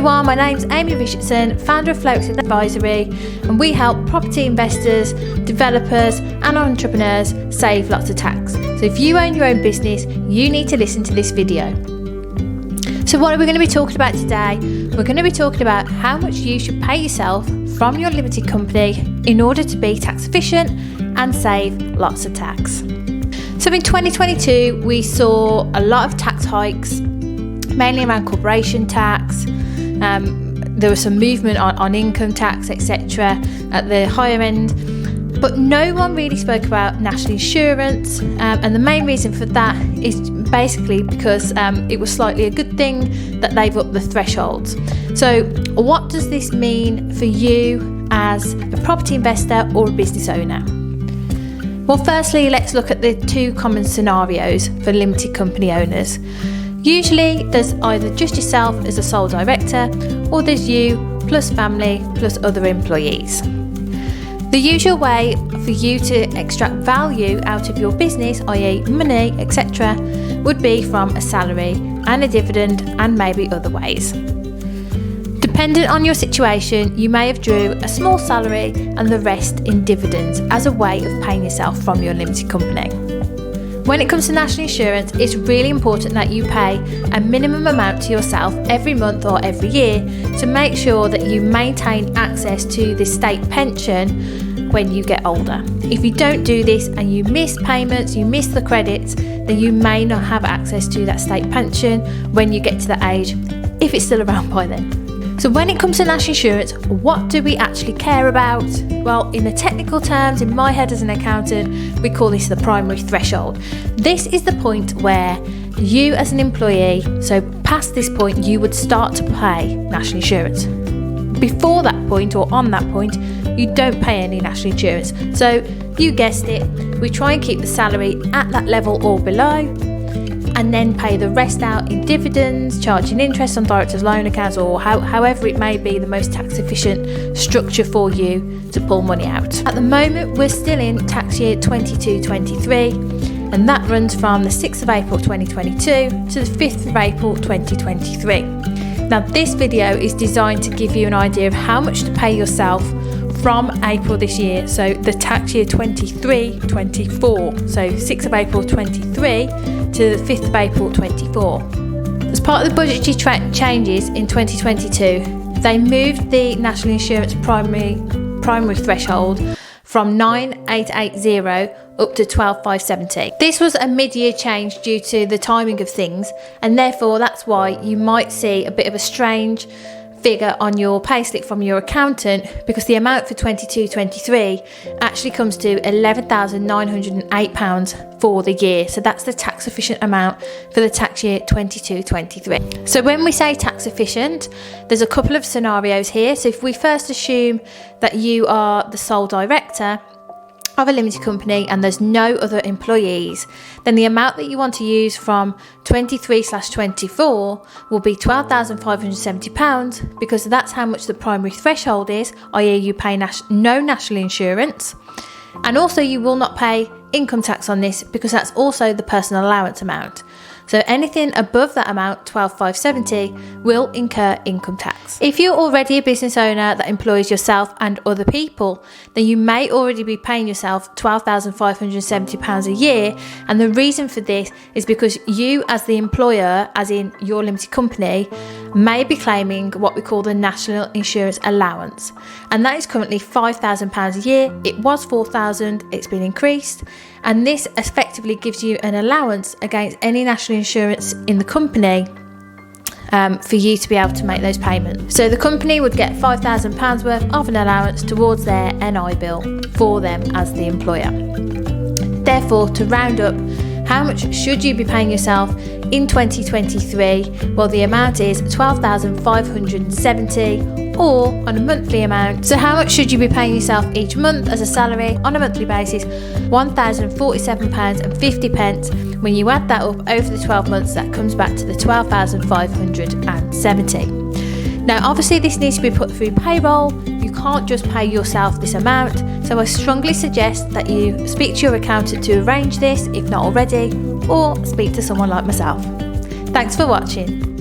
everyone, my name's Amy Richardson, founder of Float Advisory, and we help property investors, developers and entrepreneurs save lots of tax. So if you own your own business, you need to listen to this video. So what are we going to be talking about today? We're going to be talking about how much you should pay yourself from your limited company in order to be tax efficient and save lots of tax. So in 2022, we saw a lot of tax hikes, mainly around corporation tax. There was some movement on income tax, etc. at the higher end. But no one really spoke about national insurance, and the main reason for that is basically because it was slightly a good thing that they've upped the thresholds. So what does this mean for you as a property investor or a business owner? Well, firstly, let's look at the two common scenarios for limited company owners. Usually there's either just yourself as a sole director, or there's you plus family plus other employees. The usual way for you to extract value out of your business, i.e. money, etc., would be from a salary and a dividend and maybe other ways. Dependent on your situation, you may have drew a small salary and the rest in dividends as a way of paying yourself from your limited company. When it comes to national insurance, it's really important that you pay a minimum amount to yourself every month or every year to make sure that you maintain access to the state pension when you get older. If you don't do this and you miss payments, you miss the credits, then you may not have access to that state pension when you get to that age, if it's still around by then. So when it comes to national insurance, what do we actually care about? Well, in the technical terms, in my head as an accountant, we call this the primary threshold. This is the point where you as an employee, so past this point, you would start to pay national insurance. Before that point or on that point, you don't pay any national insurance. So you guessed it, we try and keep the salary at that level or below, and then pay the rest out in dividends, charging interest on directors' loan accounts, or however it may be the most tax efficient structure for you to pull money out. At the moment, we're still in tax year 22-23, and that runs from the 6th of April 2022 to the 5th of April 2023. Now, this video is designed to give you an idea of how much to pay yourself from April this year, so the tax year 23-24, so 6th of April 23 to the 5th of April 24. As part of the budgetary changes in 2022, they moved the national insurance primary threshold from 9,880 up to 12,570. This was a mid-year change due to the timing of things, and therefore that's why you might see a bit of a strange figure on your payslip from your accountant, because the amount for 22-23 actually comes to £11,908 for the year. So that's the tax efficient amount for the tax year 22-23. So when we say tax efficient, there's a couple of scenarios here. So if we first assume that you are the sole director of a limited company and there's no other employees, then the amount that you want to use from 23/24 will be £12,570, because that's how much the primary threshold is, i.e. you pay no national insurance, and also you will not pay income tax on this because that's also the personal allowance amount. So anything above that amount, 12,570, will incur income tax. If you're already a business owner that employs yourself and other people, then you may already be paying yourself £12,570 a year. And the reason for this is because you as the employer, as in your limited company, may be claiming what we call the national insurance allowance. And that is currently £5,000 a year. It was £4,000, it's been increased. And this effectively gives you an allowance against any national insurance in the company for you to be able to make those payments. So the company would get £5,000 worth of an allowance towards their NI bill for them as the employer. Therefore, to round up, how much should you be paying yourself in 2023? Well, the amount is £12,570, or on a monthly amount. So how much should you be paying yourself each month as a salary on a monthly basis? £1,047.50. When you add that up over the 12 months, that comes back to the £12,570. Now, obviously this needs to be put through payroll. You can't just pay yourself this amount. So I strongly suggest that you speak to your accountant to arrange this, if not already, or speak to someone like myself. Thanks for watching.